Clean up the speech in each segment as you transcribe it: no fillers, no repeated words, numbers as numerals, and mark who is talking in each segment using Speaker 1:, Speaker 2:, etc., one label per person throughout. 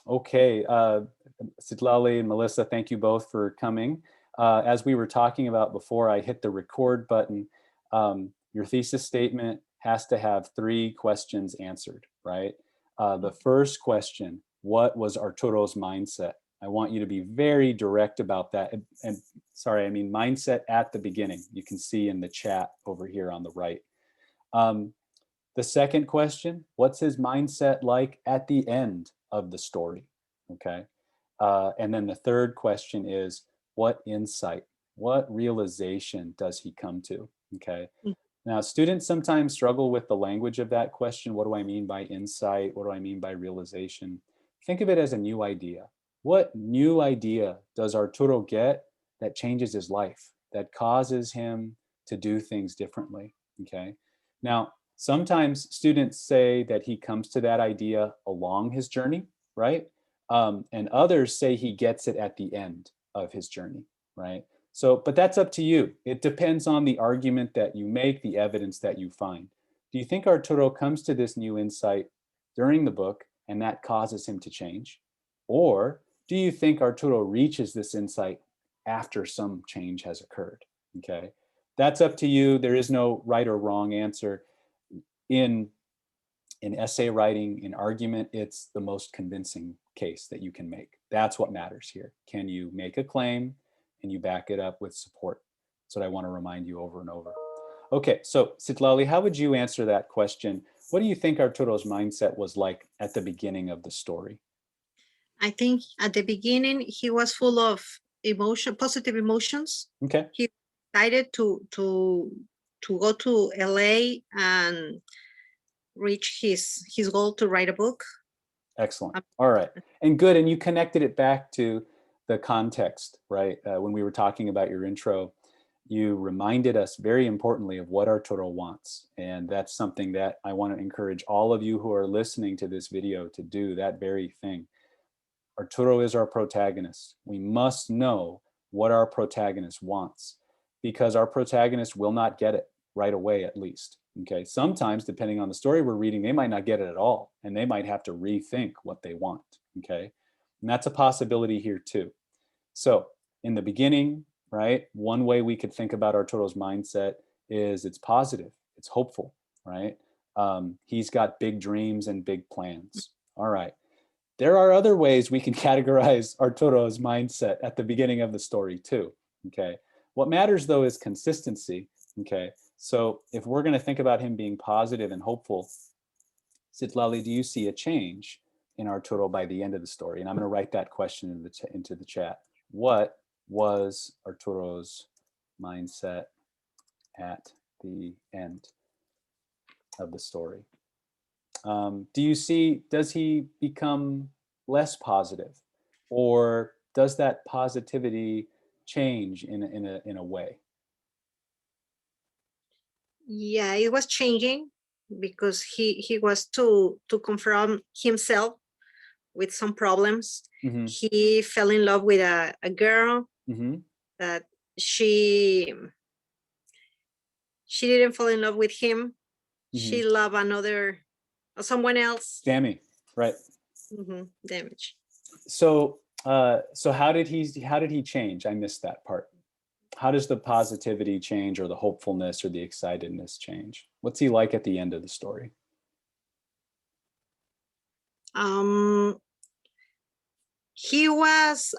Speaker 1: Okay, Sitlali and Melissa, thank you both for coming. As we were talking about before, I hit the record button. Your thesis statement has to have 3 questions answered, right? The first question, what was Arturo's mindset? I want you to be very direct about that. And sorry, I mean mindset at the beginning. You can see in the chat over here on the right. The second question, what's his mindset like at the end of the story? Okay. And then the third question is, what insight, what realization does he come to? Okay. Now, students sometimes struggle with the language of that question. What do I mean by insight? What do I mean by realization? Think of it as a new idea. What new idea does Arturo get that changes his life, that causes him to do things differently? Okay. Now, sometimes students say that he comes to that idea along his journey, right? And others say he gets it at the end of his journey, right? So, but that's up to you. It depends on the argument that you make, the evidence that you find. Do you think Arturo comes to this new insight during the book and that causes him to change? Or do you think Arturo reaches this insight after some change has occurred? Okay, that's up to you. There is no right or wrong answer. In essay writing, in argument, it's the most convincing case that you can make. That's what matters here. Can you make a claim and you back it up with support? That's what I want to remind you over and over. Okay, so Sitlali, how would you answer that question? What do you think Arturo's mindset was like at the beginning of the story?
Speaker 2: I think at the beginning, he was full of positive emotions.
Speaker 1: Okay.
Speaker 2: He decided to go to LA and reach his goal to write a book.
Speaker 1: Excellent. All right. And good. And you connected it back to the context, right? When we were talking about your intro, you reminded us very importantly of what Arturo wants. And that's something that I want to encourage all of you who are listening to this video to do, that very thing. Arturo is our protagonist. We must know what our protagonist wants, because our protagonist will not get it right away, at least. Okay, sometimes depending on the story we're reading, they might not get it at all, and they might have to rethink what they want. Okay, and that's a possibility here too. So in the beginning, right, one way we could think about Arturo's mindset is it's positive, it's hopeful, right? He's got big dreams and big plans. All right. There are other ways we can categorize Arturo's mindset at the beginning of the story too. Okay, what matters though is consistency. Okay, so if we're going to think about him being positive and hopeful, Sitlali, do you see a change in Arturo by the end of the story? And I'm going to write that question into the chat. What was Arturo's mindset at the end of the story? Do you see, does he become less positive, or does that positivity change in a way?
Speaker 2: Yeah, it was changing because he was to confront himself with some problems. Mm-hmm. He fell in love with a girl. Mm-hmm. That she didn't fall in love with him. Mm-hmm. She loved someone else.
Speaker 1: Damage, right?
Speaker 2: Mm-hmm. Damage.
Speaker 1: So how did he change? I missed that part. How does the positivity change, or the hopefulness or the excitedness change? What's he like at the end of the story?
Speaker 2: He was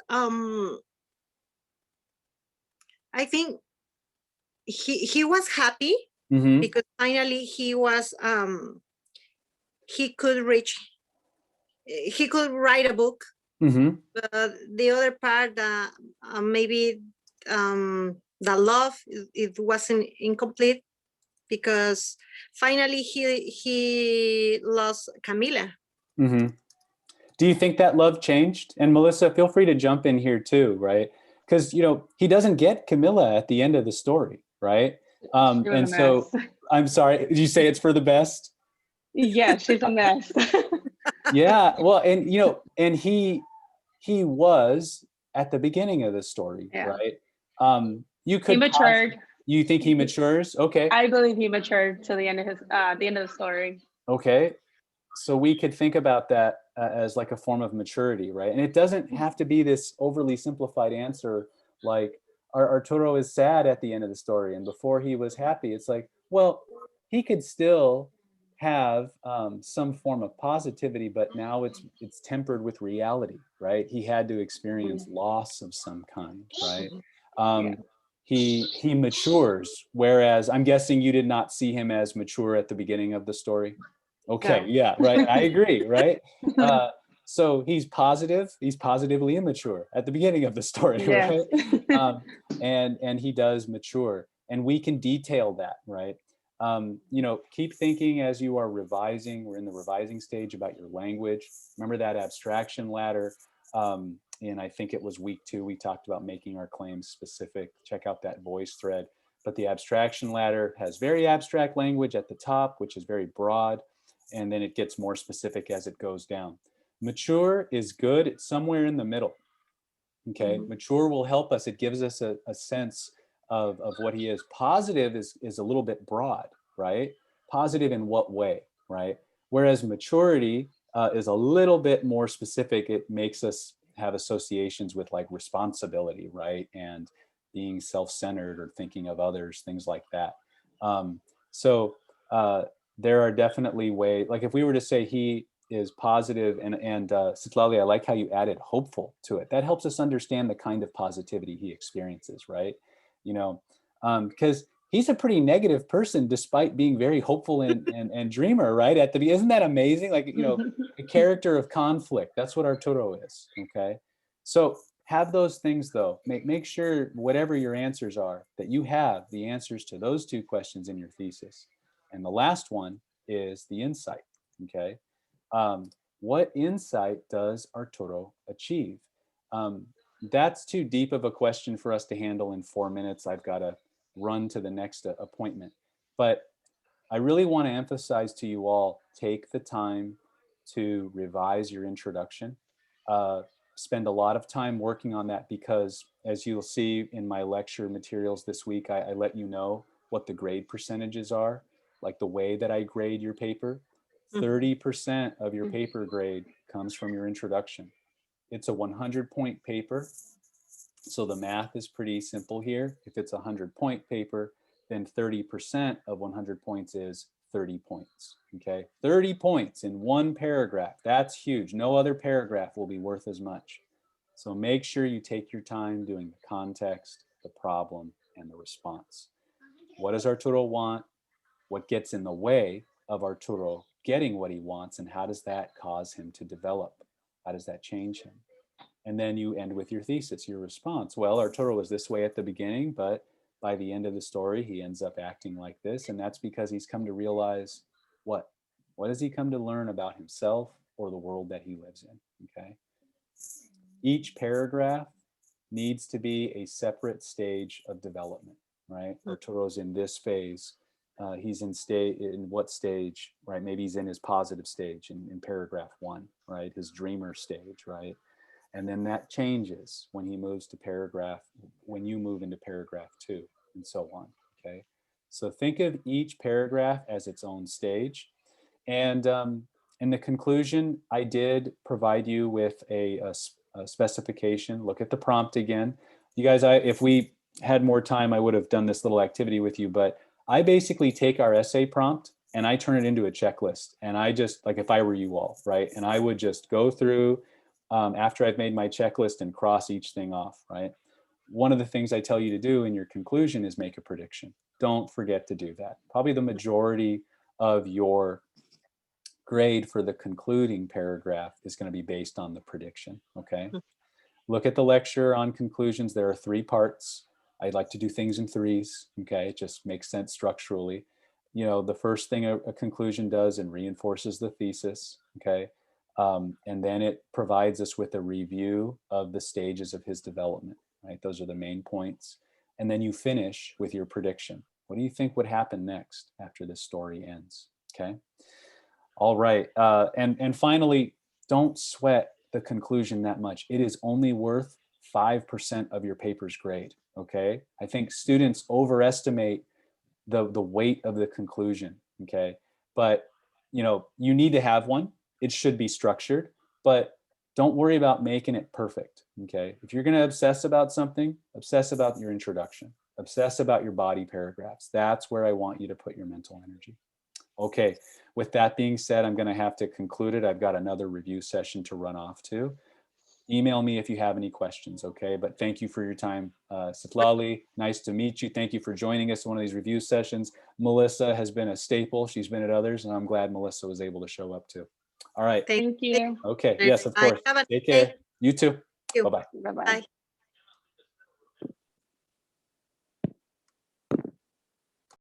Speaker 2: I think he was happy. Mm-hmm. Because finally he was he could write a book. Mm-hmm. But the other part, maybe the love, it wasn't incomplete, because finally he lost Camila.
Speaker 1: Mm-hmm. Do you think that love changed? And Melissa, feel free to jump in here too, right? Because he doesn't get Camila at the end of the story, right? And so I'm sorry, did you say it's for the best?
Speaker 3: Yeah, she's a mess.
Speaker 1: Yeah, well, and and he was at the beginning of the story, yeah. Right?
Speaker 3: He matured.
Speaker 1: You think he matures? Okay.
Speaker 3: I believe he matured to the end of the story.
Speaker 1: Okay. So we could think about that as like a form of maturity, right? And it doesn't have to be this overly simplified answer like Arturo is sad at the end of the story and before he was happy. It's like, well, he could still have some form of positivity, but now it's tempered with reality, right? He had to experience loss of some kind, right?
Speaker 3: Yeah.
Speaker 1: He matures, whereas I'm guessing you did not see him as mature at the beginning of the story. Okay,
Speaker 2: No.
Speaker 1: yeah, right. I agree, right? So he's positively immature at the beginning of the story,
Speaker 3: Yes.
Speaker 1: right? And he does mature, and we can detail that, right? You know, keep thinking as you are revising. We're in the revising stage about your language. Remember that abstraction ladder. And I think it was week 2, we talked about making our claims specific. Check out that voice thread. But the abstraction ladder has very abstract language at the top, which is very broad, and then it gets more specific as it goes down. Mature is good. It's somewhere in the middle. Okay, mature will help us. It gives us a sense of what he is. Positive is a little bit broad, right? Positive in what way, right? Whereas maturity is a little bit more specific. It makes us have associations with like responsibility, right? And being self-centered or thinking of others, things like that. So there are definitely ways, like if we were to say he is positive and Citlali, I like how you added hopeful to it. That helps us understand the kind of positivity he experiences, right? You know, because he's a pretty negative person despite being very hopeful and dreamer, right? Isn't that amazing? Like, you know, a character of conflict. That's what Arturo is, okay? So have those things though. Make sure whatever your answers are, that you have the answers to those 2 questions in your thesis. And the last one is the insight, okay? What insight does Arturo achieve? That's too deep of a question for us to handle in 4 minutes. I've got to run to the next appointment. But I really want to emphasize to you all, take the time to revise your introduction. Spend a lot of time working on that because as you'll see in my lecture materials this week, I let you know what the grade percentages are, like the way that I grade your paper. 30% of your paper grade comes from your introduction. It's a 100-point paper. So the math is pretty simple here. If it's a 100-point paper, then 30% of 100 points is 30 points, okay? 30 points in one paragraph, that's huge. No other paragraph will be worth as much. So make sure you take your time doing the context, the problem, and the response. What does Arturo want? What gets in the way of Arturo getting what he wants, and how does that cause him to develop? How does that change him? And then you end with your thesis, your response. Well, Arturo was this way at the beginning, but by the end of the story, he ends up acting like this. And that's because he's come to realize what? What has he come to learn about himself or the world that he lives in? Okay. Each paragraph needs to be a separate stage of development, right? Arturo's in this phase. He's in what stage, right? Maybe he's in his positive stage in paragraph 1, right? His dreamer stage, right? And then that changes when he moves to when you move into paragraph 2, and so on, okay? So think of each paragraph as its own stage. And in the conclusion, I did provide you with a specification. Look at the prompt again. You guys, if we had more time, I would have done this little activity with you, but I basically take our essay prompt and I turn it into a checklist. And I just, like if I were you all, right? And I would just go through after I've made my checklist and cross each thing off, right? One of the things I tell you to do in your conclusion is make a prediction. Don't forget to do that. Probably the majority of your grade for the concluding paragraph is going to be based on the prediction, okay? Look at the lecture on conclusions. There are 3 parts. I like to do things in 3s, okay? It just makes sense structurally. You know, the first thing a conclusion does and reinforces the thesis, okay? And then it provides us with a review of the stages of his development, right? Those are the main points. And then you finish with your prediction. What do you think would happen next after this story ends, okay? All right, and finally, don't sweat the conclusion that much. It is only worth 5% of your paper's grade, okay? I think students overestimate the weight of the conclusion, okay? But you know, you need to have one. It should be structured, but don't worry about making it perfect. Okay. If you're going to obsess about something, obsess about your introduction, obsess about your body paragraphs. That's where I want you to put your mental energy. Okay. With that being said, I'm going to have to conclude it. I've got another review session to run off to. Email me if you have any questions, okay? But thank you for your time, Citlali. Nice to meet you. Thank you for joining us in one of these review sessions. Melissa has been a staple. She's been at others, and I'm glad Melissa was able to show up too. All right.
Speaker 3: Thank you.
Speaker 1: Okay. Yes, of
Speaker 2: Bye.
Speaker 1: course.
Speaker 2: Have a
Speaker 1: Take
Speaker 2: day.
Speaker 1: care. You too.
Speaker 2: You.
Speaker 1: Bye-bye.
Speaker 3: Bye-bye.
Speaker 2: Bye.